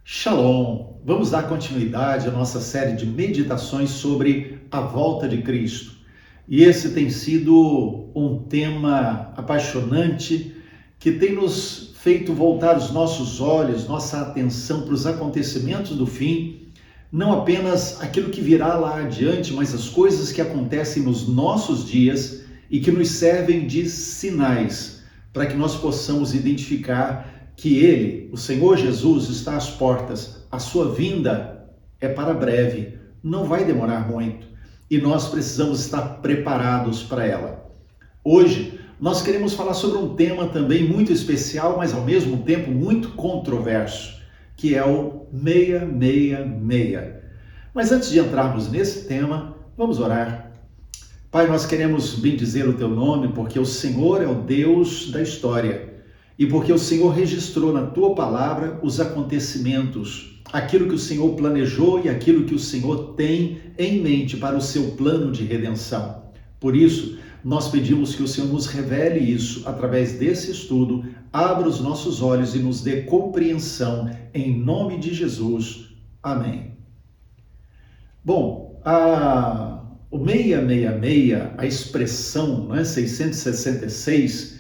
Shalom! Vamos dar continuidade à nossa série de meditações sobre a volta de Cristo. E esse tem sido um tema apaixonante que tem nos feito voltar os nossos olhos, nossa atenção para os acontecimentos do fim, não apenas aquilo que virá lá adiante, mas as coisas que acontecem nos nossos dias e que nos servem de sinais para que nós possamos identificar que Ele, o Senhor Jesus, está às portas. A sua vinda é para breve, não vai demorar muito e nós precisamos estar preparados para ela. Hoje nós queremos falar sobre um tema também muito especial, mas ao mesmo tempo muito controverso, que é o 666. Mas antes de entrarmos nesse tema, vamos orar. Pai, nós queremos bendizer o Teu nome porque o Senhor é o Deus da história. E porque o Senhor registrou na Tua palavra os acontecimentos, aquilo que o Senhor planejou e aquilo que o Senhor tem em mente para o seu plano de redenção. Por isso, nós pedimos que o Senhor nos revele isso através desse estudo, abra os nossos olhos e nos dê compreensão, em nome de Jesus. Amém. Bom, o 666, a expressão 666,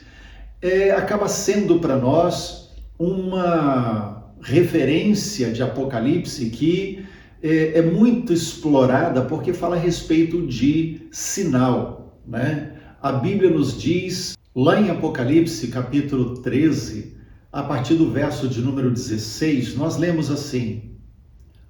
acaba sendo para nós uma referência de Apocalipse que é muito explorada porque fala a respeito de sinal, né? A Bíblia nos diz, lá em Apocalipse, capítulo 13, a partir do verso de número 16, nós lemos assim: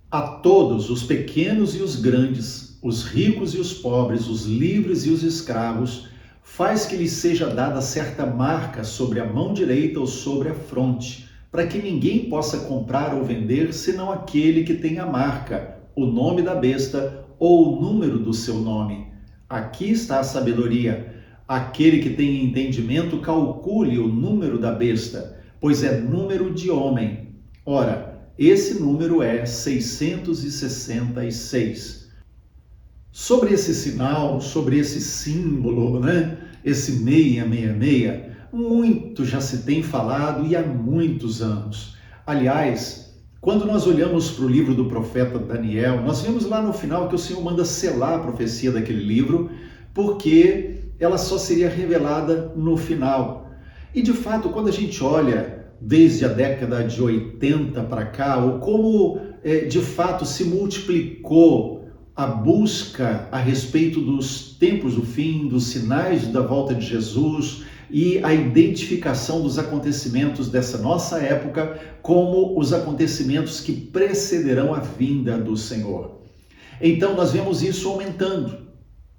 a todos, os pequenos e os grandes, os ricos e os pobres, os livres e os escravos, faz que lhes seja dada certa marca sobre a mão direita ou sobre a fronte, para que ninguém possa comprar ou vender, senão aquele que tem a marca, o nome da besta ou o número do seu nome. Aqui está a sabedoria. Aquele que tem entendimento, calcule o número da besta, pois é número de homem. Ora, esse número é 666. Sobre esse sinal, sobre esse símbolo, esse 666, muito já se tem falado e há muitos anos. Aliás, quando nós olhamos para o livro do profeta Daniel, nós vemos lá no final que o Senhor manda selar a profecia daquele livro, porque ela só seria revelada no final. E de fato, quando a gente olha desde a década de 80 para cá, ou como de fato se multiplicou a busca a respeito dos tempos do fim, dos sinais da volta de Jesus e a identificação dos acontecimentos dessa nossa época como os acontecimentos que precederão a vinda do Senhor. Então nós vemos isso aumentando.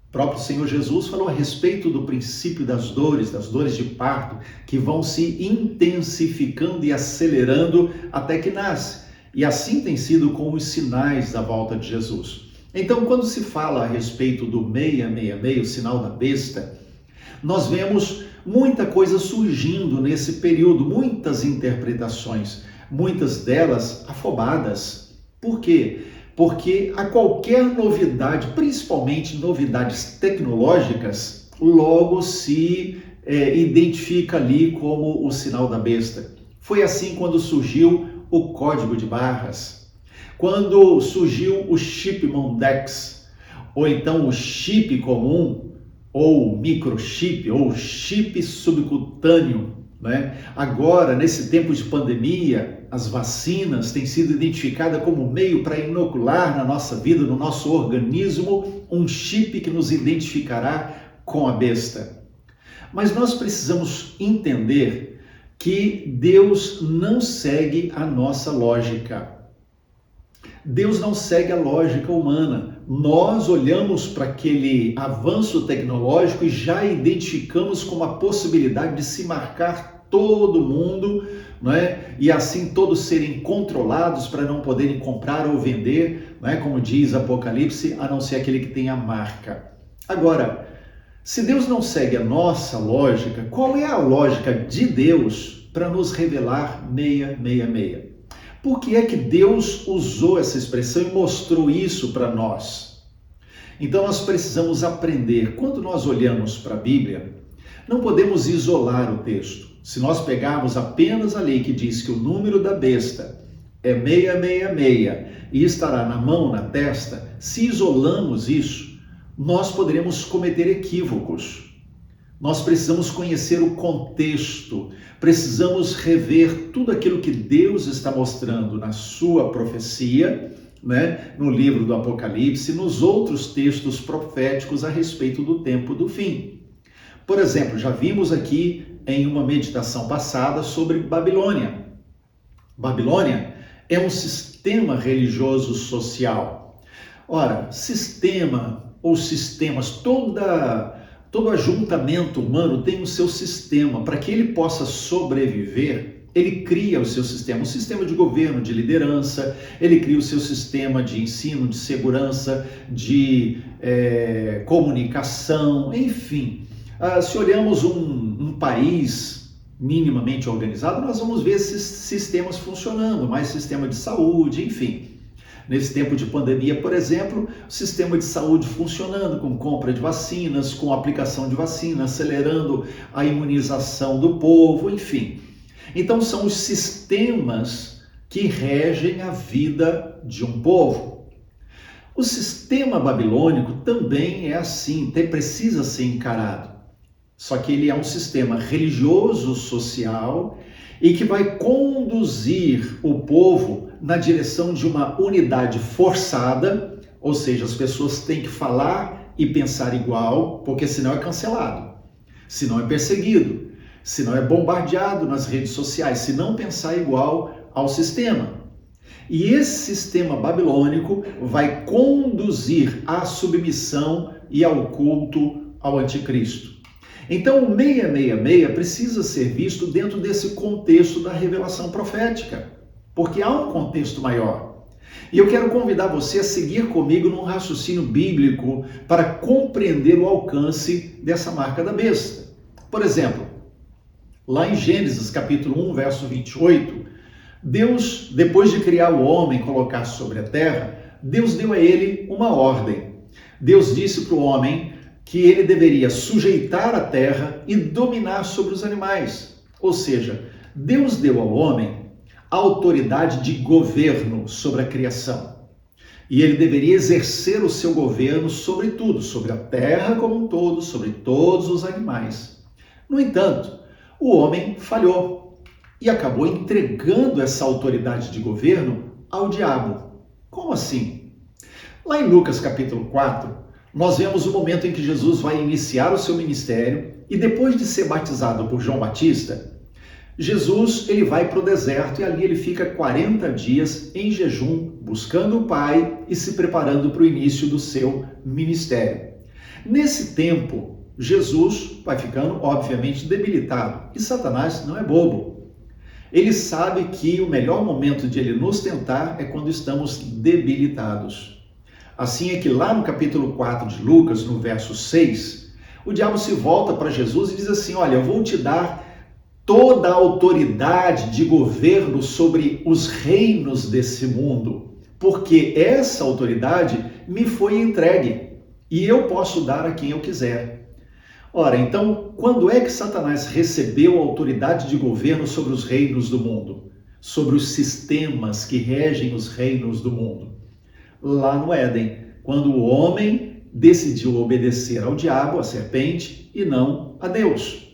O próprio Senhor Jesus falou a respeito do princípio das dores de parto, que vão se intensificando e acelerando até que nasce. E assim tem sido com os sinais da volta de Jesus. Então, quando se fala a respeito do 666, o sinal da besta, nós vemos muita coisa surgindo nesse período, muitas interpretações, muitas delas afobadas. Por quê? Porque a qualquer novidade, principalmente novidades tecnológicas, logo se identifica ali como o sinal da besta. Foi assim quando surgiu o código de barras. Quando surgiu o chip Mondex, ou então o chip comum, ou microchip, ou chip subcutâneo, Agora, nesse tempo de pandemia, as vacinas têm sido identificadas como meio para inocular na nossa vida, no nosso organismo, um chip que nos identificará com a besta. Mas nós precisamos entender que Deus não segue a nossa lógica. Deus não segue a lógica humana. Nós olhamos para aquele avanço tecnológico e já identificamos como a possibilidade de se marcar todo mundo, e assim todos serem controlados para não poderem comprar ou vender, como diz Apocalipse, a não ser aquele que tem a marca. Agora, se Deus não segue a nossa lógica, qual é a lógica de Deus para nos revelar 666? Por que é que Deus usou essa expressão e mostrou isso para nós? Então nós precisamos aprender. Quando nós olhamos para a Bíblia, não podemos isolar o texto. Se nós pegarmos apenas a lei que diz que o número da besta é 666 e estará na mão, na testa, se isolamos isso, nós poderemos cometer equívocos. Nós precisamos conhecer o contexto, precisamos rever tudo aquilo que Deus está mostrando na sua profecia, né, no livro do Apocalipse, nos outros textos proféticos a respeito do tempo do fim. Por exemplo, já vimos aqui em uma meditação passada sobre Babilônia. Babilônia é um sistema religioso social. Ora, sistema ou sistemas, todo ajuntamento humano tem o seu sistema. Para que ele possa sobreviver, ele cria o seu sistema, um sistema de governo, de liderança, ele cria o seu sistema de ensino, de segurança, de comunicação, enfim. Se olhamos um país minimamente organizado, nós vamos ver esses sistemas funcionando, mais sistema de saúde, enfim. Nesse tempo de pandemia, por exemplo, o sistema de saúde funcionando com compra de vacinas, com aplicação de vacina, acelerando a imunização do povo, enfim. Então são os sistemas que regem a vida de um povo. O sistema babilônico também é assim, precisa ser encarado. Só que ele é um sistema religioso, social, e que vai conduzir o povo na direção de uma unidade forçada, ou seja, as pessoas têm que falar e pensar igual, porque senão é cancelado, senão é perseguido, senão é bombardeado nas redes sociais, se não pensar igual ao sistema. E esse sistema babilônico vai conduzir à submissão e ao culto ao anticristo. Então o 666 precisa ser visto dentro desse contexto da revelação profética, porque há um contexto maior. E eu quero convidar você a seguir comigo num raciocínio bíblico para compreender o alcance dessa marca da besta. Por exemplo, lá em Gênesis capítulo 1, verso 28, Deus, depois de criar o homem e colocar sobre a terra, Deus deu a ele uma ordem. Deus disse para o homem que ele deveria sujeitar a terra e dominar sobre os animais. Ou seja, Deus deu ao homem a autoridade de governo sobre a criação. E ele deveria exercer o seu governo sobre tudo, sobre a terra como um todo, sobre todos os animais. No entanto, o homem falhou e acabou entregando essa autoridade de governo ao diabo. Como assim? Lá em Lucas capítulo 4, nós vemos o momento em que Jesus vai iniciar o seu ministério e depois de ser batizado por João Batista, Jesus ele vai para o deserto e ali ele fica 40 dias em jejum, buscando o Pai e se preparando para o início do seu ministério. Nesse tempo, Jesus vai ficando, obviamente, debilitado. E Satanás não é bobo. Ele sabe que o melhor momento de ele nos tentar é quando estamos debilitados. Assim é que lá no capítulo 4 de Lucas, no verso 6, o diabo se volta para Jesus e diz assim: olha, eu vou te dar toda a autoridade de governo sobre os reinos desse mundo, porque essa autoridade me foi entregue e eu posso dar a quem eu quiser. Ora, então, quando é que Satanás recebeu a autoridade de governo sobre os reinos do mundo? Sobre os sistemas que regem os reinos do mundo? Lá no Éden, quando o homem decidiu obedecer ao diabo, à serpente, e não a Deus.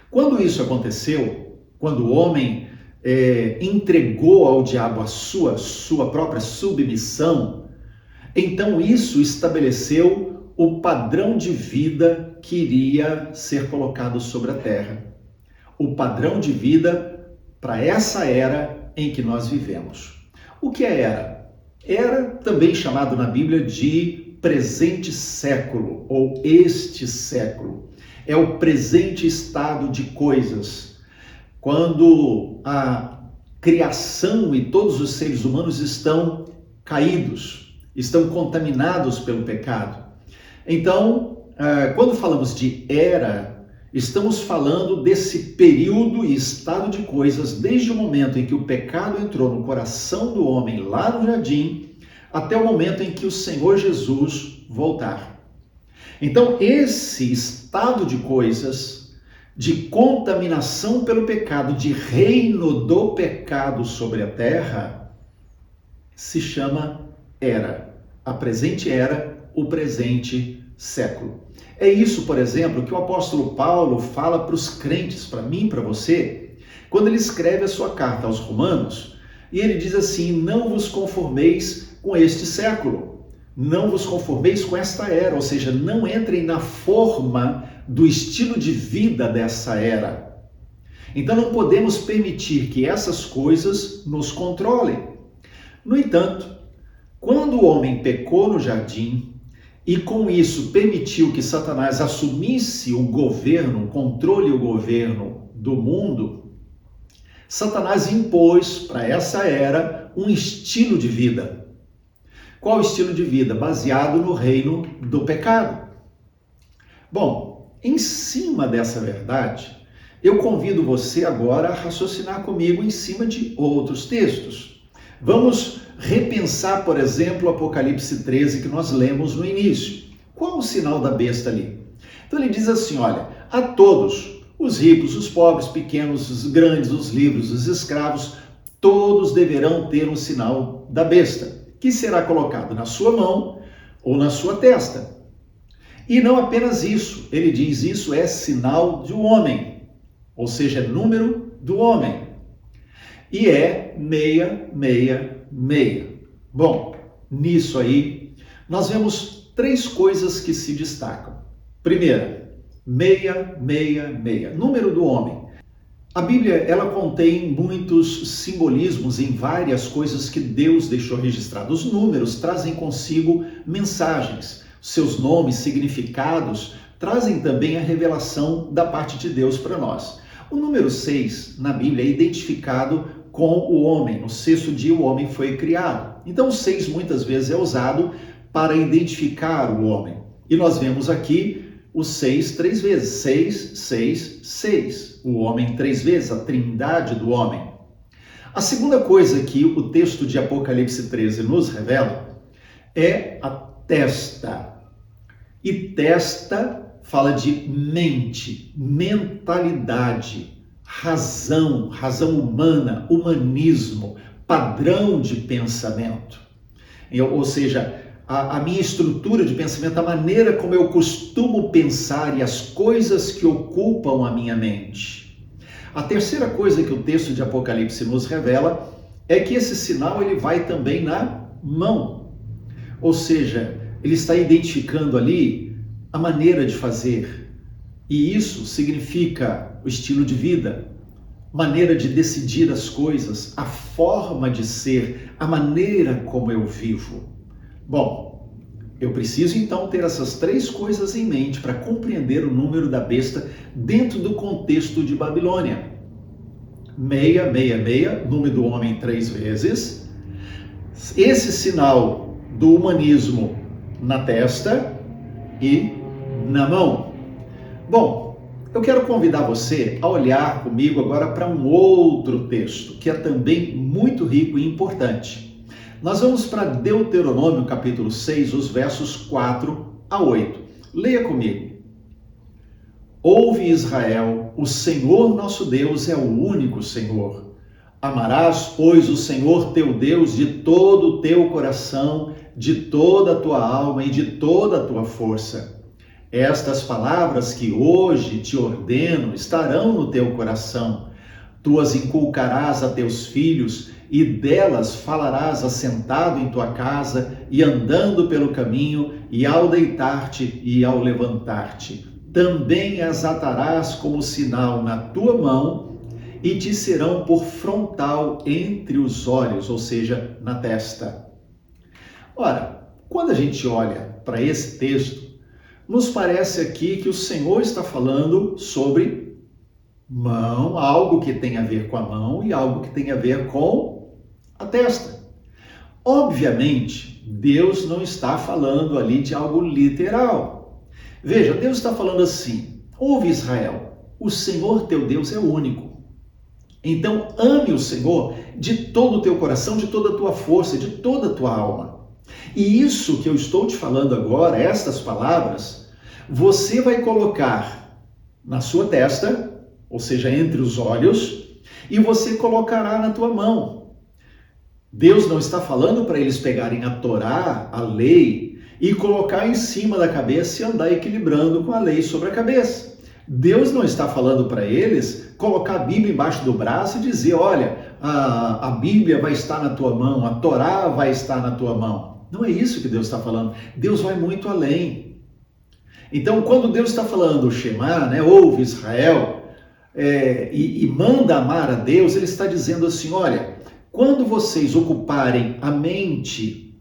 Quando isso aconteceu, quando o homem entregou ao diabo a sua própria submissão, então isso estabeleceu o padrão de vida que iria ser colocado sobre a terra. O padrão de vida para essa era em que nós vivemos. O que é era? Era também chamado na Bíblia de presente século, ou este século. É o presente estado de coisas. Quando a criação e todos os seres humanos estão caídos, estão contaminados pelo pecado. Então, quando falamos de era, estamos falando desse período e estado de coisas desde o momento em que o pecado entrou no coração do homem lá no jardim, até o momento em que o Senhor Jesus voltar. Então, esse estado de coisas de contaminação pelo pecado, de reino do pecado sobre a terra, se chama era. A presente era, o presente século. É isso, por exemplo, que o apóstolo Paulo fala para os crentes, para mim, para você, quando ele escreve a sua carta aos Romanos, e ele diz assim: não vos conformeis com este século, não vos conformeis com esta era, ou seja, não entrem na forma do estilo de vida dessa era. Então não podemos permitir que essas coisas nos controlem. No entanto, quando o homem pecou no jardim e com isso permitiu que Satanás assumisse o governo, o controle e o governo do mundo, Satanás impôs para essa era um estilo de vida. Qual estilo de vida? Baseado no reino do pecado. Bom, em cima dessa verdade, eu convido você agora a raciocinar comigo em cima de outros textos. Vamos repensar, por exemplo, o Apocalipse 13 que nós lemos no início. Qual o sinal da besta ali? Então ele diz assim, olha, a todos, os ricos, os pobres, pequenos, os grandes, os livres, os escravos, todos deverão ter um sinal da besta, que será colocado na sua mão ou na sua testa. E não apenas isso, ele diz, isso é sinal de um homem, ou seja, é número do homem. E é 666. Bom, nisso aí, nós vemos três coisas que se destacam. Primeira, 666, número do homem. A Bíblia, ela contém muitos simbolismos em várias coisas que Deus deixou registrados. Os números trazem consigo mensagens, seus nomes, significados, trazem também a revelação da parte de Deus para nós. O número 6 na Bíblia é identificado com o homem. No sexto dia o homem foi criado. Então o 6 muitas vezes é usado para identificar o homem. E nós vemos aqui o 6 três vezes. 6, 6, 6. O homem três vezes, a trindade do homem. A segunda coisa que o texto de Apocalipse 13 nos revela é a testa. E testa fala de mente, mentalidade, razão humana, humanismo, padrão de pensamento. Ou seja, a minha estrutura de pensamento, a maneira como eu costumo pensar e as coisas que ocupam a minha mente. A terceira coisa que o texto de Apocalipse nos revela é que esse sinal ele vai também na mão. Ou seja, ele está identificando ali a maneira de fazer. E isso significa o estilo de vida, maneira de decidir as coisas, a forma de ser, a maneira como eu vivo. Bom, eu preciso então ter essas três coisas em mente para compreender o número da besta dentro do contexto de Babilônia. 666, número do homem três vezes. Esse sinal do humanismo na testa e na mão. Bom, eu quero convidar você a olhar comigo agora para um outro texto, que é também muito rico e importante. Nós vamos para Deuteronômio capítulo 6, os versos 4 a 8. Leia comigo. Ouve Israel, o Senhor nosso Deus é o único Senhor. Amarás, pois, o Senhor teu Deus de todo o teu coração, de toda a tua alma e de toda a tua força. Estas palavras que hoje te ordeno estarão no teu coração. Tu as inculcarás a teus filhos e delas falarás assentado em tua casa e andando pelo caminho e ao deitar-te e ao levantar-te. Também as atarás como sinal na tua mão e te serão por frontal entre os olhos, ou seja, na testa. Ora, quando a gente olha para esse texto, nos parece aqui que o Senhor está falando sobre mão, algo que tem a ver com a mão e algo que tem a ver com a testa. Obviamente, Deus não está falando ali de algo literal. Veja, Deus está falando assim: ouve Israel, o Senhor teu Deus é único. Então ame o Senhor de todo o teu coração, de toda a tua força, de toda a tua alma. E isso que eu estou te falando agora, estas palavras, você vai colocar na sua testa, ou seja, entre os olhos, e você colocará na tua mão. Deus não está falando para eles pegarem a Torá, a lei, e colocar em cima da cabeça e andar equilibrando com a lei sobre a cabeça. Deus não está falando para eles colocar a Bíblia embaixo do braço e dizer, olha, a Bíblia vai estar na tua mão, a Torá vai estar na tua mão. Não é isso que Deus está falando. Deus vai muito além. Então, quando Deus está falando, Shema, né, ouve Israel, e manda amar a Deus, ele está dizendo assim, olha, quando vocês ocuparem a mente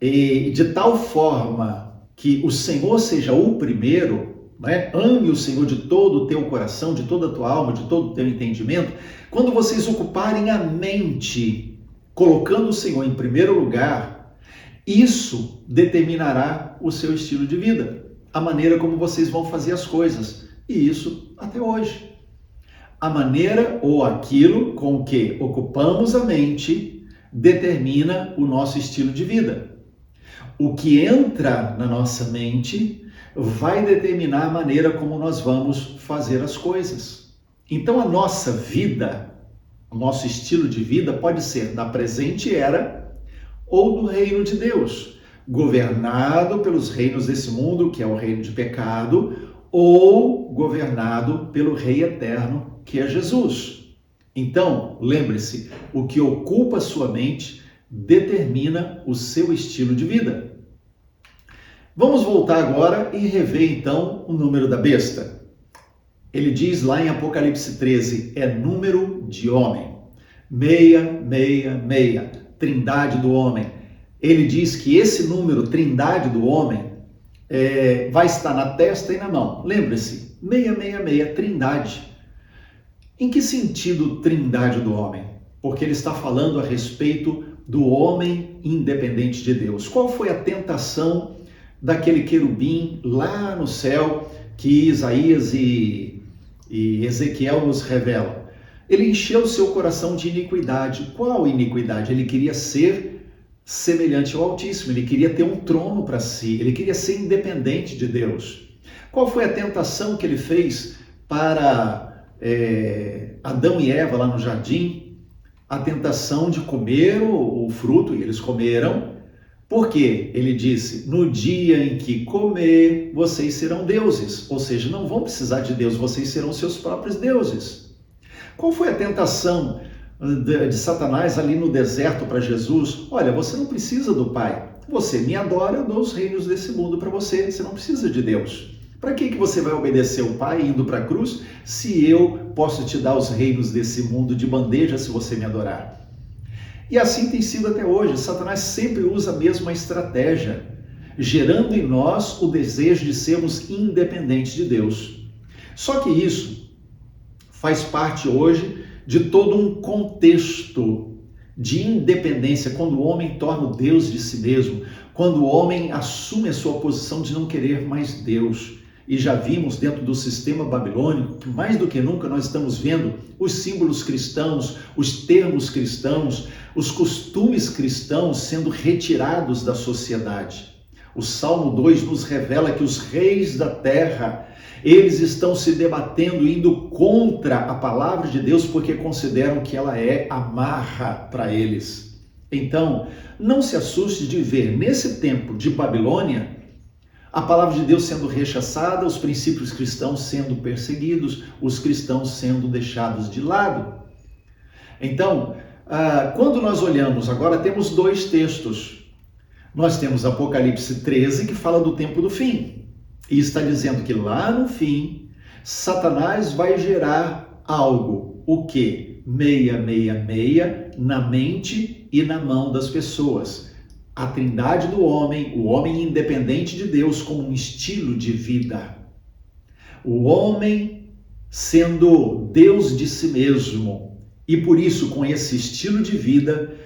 de tal forma que o Senhor seja o primeiro, né? Ame o Senhor de todo o teu coração, de toda a tua alma, de todo o teu entendimento, quando vocês ocuparem a mente, colocando o Senhor em primeiro lugar, isso determinará o seu estilo de vida, a maneira como vocês vão fazer as coisas, e isso até hoje. A maneira ou aquilo com que ocupamos a mente determina o nosso estilo de vida. O que entra na nossa mente vai determinar a maneira como nós vamos fazer as coisas. Então a nossa vida, o nosso estilo de vida pode ser da presente era ou do reino de Deus, governado pelos reinos desse mundo, que é o reino de pecado, ou governado pelo Rei eterno, que é Jesus. Então, lembre-se, o que ocupa sua mente determina o seu estilo de vida. Vamos voltar agora e rever então o número da besta. Ele diz lá em Apocalipse 13, é número de homem. 666, trindade do homem. Ele diz que esse número, trindade do homem, vai estar na testa e na mão. Lembre-se, 666, trindade. Em que sentido trindade do homem? Porque ele está falando a respeito do homem independente de Deus. Qual foi a tentação daquele querubim lá no céu que Isaías e Ezequiel nos revelam? Ele encheu o seu coração de iniquidade. Qual iniquidade? Ele queria ser semelhante ao Altíssimo, ele queria ter um trono para si, ele queria ser independente de Deus. Qual foi a tentação que ele fez para Adão e Eva lá no jardim? A tentação de comer o fruto, e eles comeram. Porque ele disse, no dia em que comer, vocês serão deuses. Ou seja, não vão precisar de Deus, vocês serão seus próprios deuses. Qual foi a tentação de Satanás ali no deserto para Jesus? Olha, você não precisa do Pai. Você me adora, eu dou os reinos desse mundo para você. Você não precisa de Deus. Para que você vai obedecer o Pai indo para a cruz, se eu posso te dar os reinos desse mundo de bandeja se você me adorar? E assim tem sido até hoje. Satanás sempre usa a mesma estratégia, gerando em nós o desejo de sermos independentes de Deus. Só que isso faz parte hoje de todo um contexto de independência, quando o homem torna o Deus de si mesmo, quando o homem assume a sua posição de não querer mais Deus. E já vimos dentro do sistema babilônico que mais do que nunca nós estamos vendo os símbolos cristãos, os termos cristãos, os costumes cristãos sendo retirados da sociedade. O Salmo 2 nos revela que os reis da terra, eles estão se debatendo, indo contra a palavra de Deus porque consideram que ela é amarra para eles. Então, não se assuste de ver nesse tempo de Babilônia a palavra de Deus sendo rechaçada, os princípios cristãos sendo perseguidos, os cristãos sendo deixados de lado. Então, quando nós olhamos, agora temos dois textos. Nós temos Apocalipse 13, que fala do tempo do fim. E está dizendo que lá no fim, Satanás vai gerar algo, o quê? 666 na mente e na mão das pessoas. A trindade do homem, o homem independente de Deus como um estilo de vida. O homem sendo Deus de si mesmo. E por isso, com esse estilo de vida,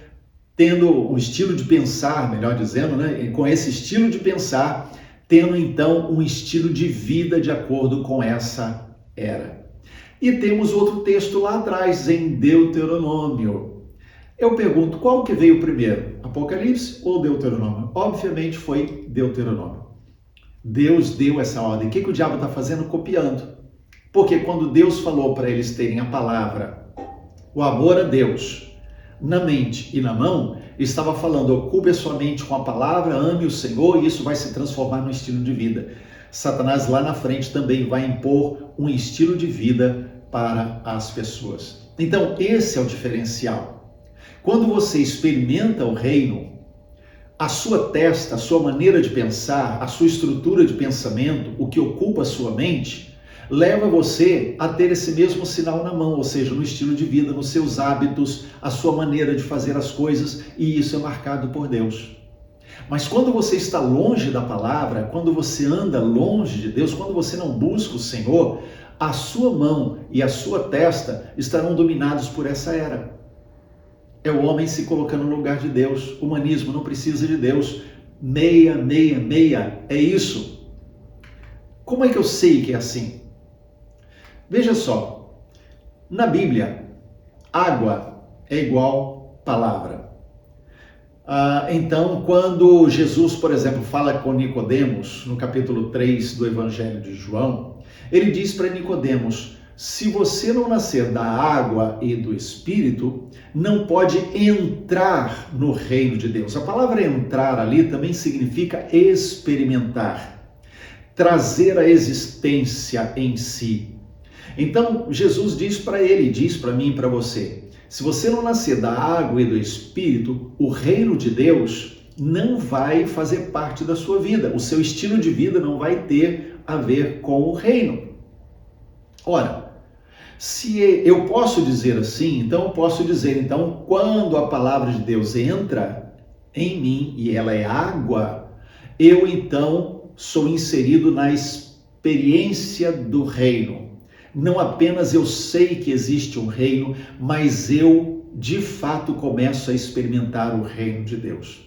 tendo um estilo de pensar, melhor dizendo, né? Com esse estilo de pensar, tendo então um estilo de vida de acordo com essa era. E temos outro texto lá atrás, em Deuteronômio. Eu pergunto, qual que veio primeiro? Apocalipse ou Deuteronômio? Obviamente foi Deuteronômio. Deus deu essa ordem. O que o diabo está fazendo? Copiando. Porque quando Deus falou para eles terem a palavra, o amor a Deus, na mente e na mão, estava falando, ocupe a sua mente com a palavra, ame o Senhor, e isso vai se transformar num estilo de vida. Satanás lá na frente também vai impor um estilo de vida para as pessoas. Então, esse é o diferencial. Quando você experimenta o reino, a sua testa, a sua maneira de pensar, a sua estrutura de pensamento, o que ocupa a sua mente, leva você a ter esse mesmo sinal na mão, ou seja, no estilo de vida, nos seus hábitos, a sua maneira de fazer as coisas, e isso é marcado por Deus. Mas quando você está longe da palavra, quando você anda longe de Deus, quando você não busca o Senhor, a sua mão e a sua testa estarão dominados por essa era. É o homem se colocando no lugar de Deus. O humanismo não precisa de Deus. Meia, meia, meia. É isso. Como é que eu sei que é assim? Veja só. Na Bíblia, água é igual palavra. Então, quando Jesus, por exemplo, fala com Nicodemos, no capítulo 3 do Evangelho de João, ele diz para Nicodemos, se você não nascer da água e do Espírito, não pode entrar no reino de Deus. A palavra entrar ali também significa experimentar, trazer a existência em si. Então, Jesus diz para ele, diz para mim e para você, se você não nascer da água e do Espírito, o reino de Deus não vai fazer parte da sua vida. O seu estilo de vida não vai ter a ver com o reino. Ora, se eu posso dizer assim, então eu posso dizer, então, quando a palavra de Deus entra em mim e ela é água, eu então sou inserido na experiência do reino. Não apenas eu sei que existe um reino, mas eu, de fato, começo a experimentar o reino de Deus.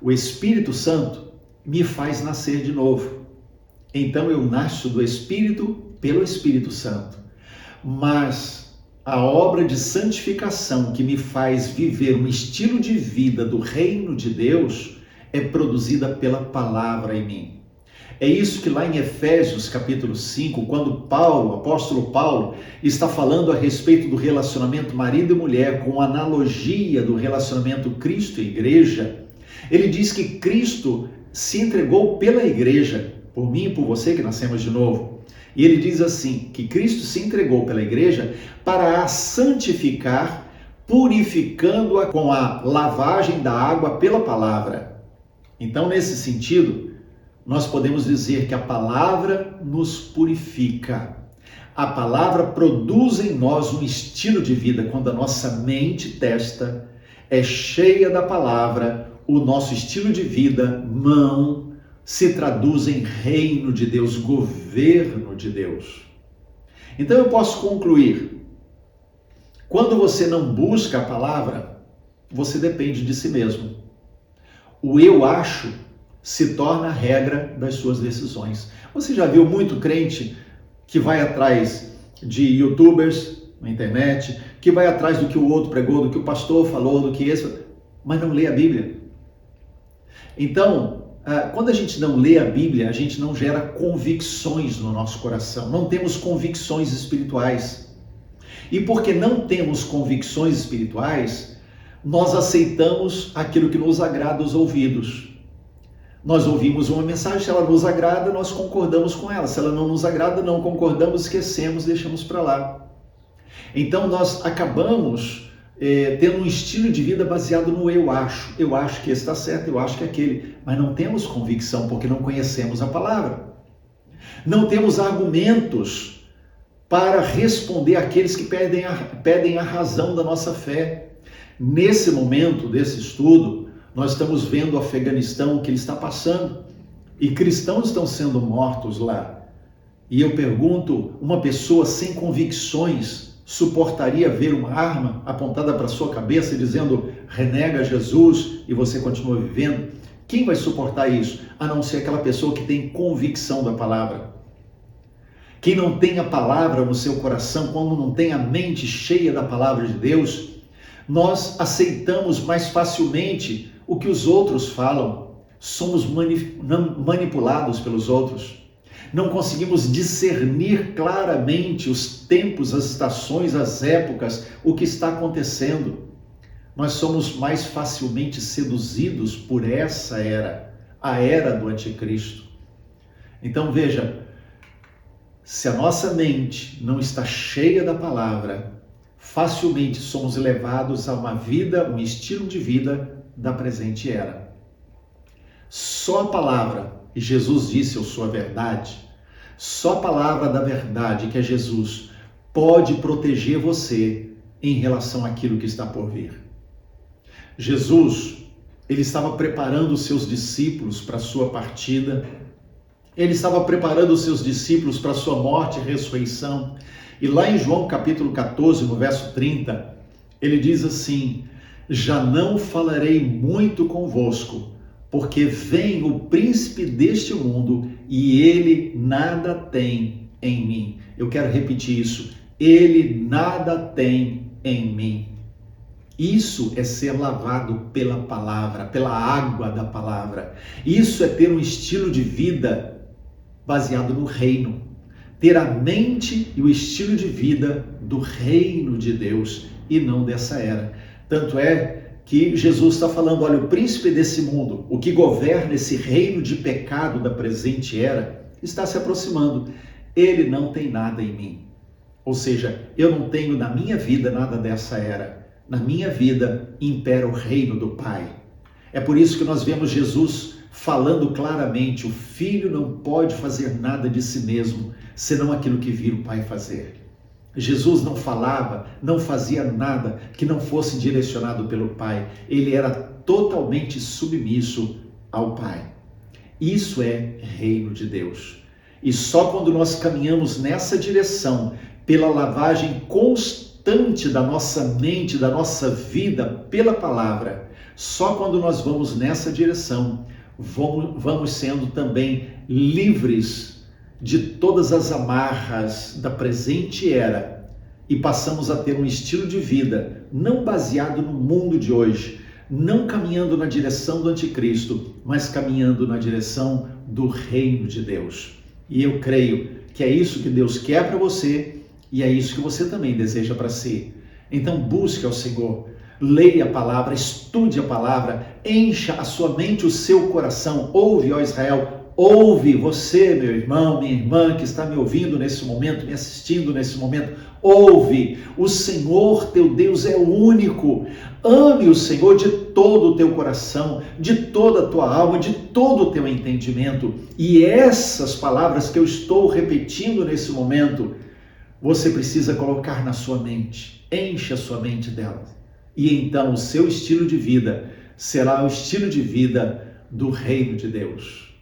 O Espírito Santo me faz nascer de novo. Então eu nasço do Espírito pelo Espírito Santo. Mas a obra de santificação que me faz viver um estilo de vida do reino de Deus é produzida pela palavra em mim. É isso que lá em Efésios capítulo 5, quando o apóstolo Paulo, está falando a respeito do relacionamento marido e mulher, com analogia do relacionamento Cristo e igreja, ele diz que Cristo se entregou pela igreja, por mim e por você que nascemos de novo. E ele diz assim, que Cristo se entregou pela igreja para a santificar, purificando-a com a lavagem da água pela palavra. Então, nesse sentido, nós podemos dizer que a palavra nos purifica. A palavra produz em nós um estilo de vida. Quando a nossa mente testa é cheia da palavra, o nosso estilo de vida, mão, se traduz em reino de Deus, governo de Deus. Então eu posso concluir, quando você não busca a palavra, você depende de si mesmo. O eu acho se torna a regra das suas decisões. Você já viu muito crente que vai atrás de youtubers na internet, que vai atrás do que o outro pregou, do que o pastor falou, do que esse, mas não lê a Bíblia. Então, quando a gente não lê a Bíblia, a gente não gera convicções no nosso coração, não temos convicções espirituais. E porque não temos convicções espirituais, nós aceitamos aquilo que nos agrada aos ouvidos. Nós ouvimos uma mensagem, se ela nos agrada, nós concordamos com ela. Se ela não nos agrada, não concordamos, esquecemos, deixamos para lá. Então nós acabamos tendo um estilo de vida baseado no eu acho. Eu acho que esse está certo, eu acho que aquele. Mas não temos convicção porque não conhecemos a palavra. Não temos argumentos para responder àqueles que pedem a razão da nossa fé. Nesse momento desse estudo, nós estamos vendo o Afeganistão, o que ele está passando, e cristãos estão sendo mortos lá. E eu pergunto, uma pessoa sem convicções suportaria ver uma arma apontada para a sua cabeça dizendo, renega Jesus e você continua vivendo? Quem vai suportar isso? A não ser aquela pessoa que tem convicção da palavra. Quem não tem a palavra no seu coração, quando não tem a mente cheia da palavra de Deus, nós aceitamos mais facilmente o que os outros falam, somos manipulados pelos outros. não conseguimos discernir claramente os tempos, as estações, as épocas, o que está acontecendo. Nós somos mais facilmente seduzidos por essa era, a era do anticristo. Então veja, se a nossa mente não está cheia da palavra, facilmente somos levados a uma vida, um estilo de vida da presente era. Só a palavra, e Jesus disse: eu sou a verdade, só a palavra da verdade, que é Jesus, pode proteger você em relação àquilo que está por vir. Jesus, ele estava preparando os seus discípulos para a sua partida, ele estava preparando os seus discípulos para a sua morte e ressurreição. E lá em João capítulo 14, no verso 30, ele diz assim: já não falarei muito convosco, porque vem o príncipe deste mundo e ele nada tem em mim. Eu quero repetir isso: ele nada tem em mim. Isso é ser lavado pela palavra, pela água da palavra. Isso é ter um estilo de vida baseado no reino. Ter a mente e o estilo de vida do reino de Deus e não dessa era. Tanto é que Jesus está falando: olha, o príncipe desse mundo, o que governa esse reino de pecado da presente era, está se aproximando. Ele não tem nada em mim. Ou seja, eu não tenho na minha vida nada dessa era. Na minha vida impera o reino do Pai. É por isso que nós vemos Jesus falando claramente: o Filho não pode fazer nada de si mesmo, senão aquilo que viu o Pai fazer. Jesus não falava, não fazia nada que não fosse direcionado pelo Pai. Ele era totalmente submisso ao Pai. Isso é reino de Deus. E só quando nós caminhamos nessa direção, pela lavagem constante da nossa mente, da nossa vida, pela palavra, só quando nós vamos nessa direção, vamos sendo também livres de todas as amarras da presente era e passamos a ter um estilo de vida não baseado no mundo de hoje, não caminhando na direção do anticristo, mas caminhando na direção do reino de Deus. E eu creio que é isso que Deus quer para você e é isso que você também deseja para si. Então busque ao Senhor, leia a palavra, estude a palavra, encha a sua mente, o seu coração. Ouve, ó Israel, ouve, você, meu irmão, minha irmã, que está me ouvindo nesse momento, me assistindo nesse momento, ouve, o Senhor teu Deus é único. Ame o Senhor de todo o teu coração, de toda a tua alma, de todo o teu entendimento. E essas palavras que eu estou repetindo nesse momento, você precisa colocar na sua mente, enche a sua mente delas. E então o seu estilo de vida será o estilo de vida do reino de Deus.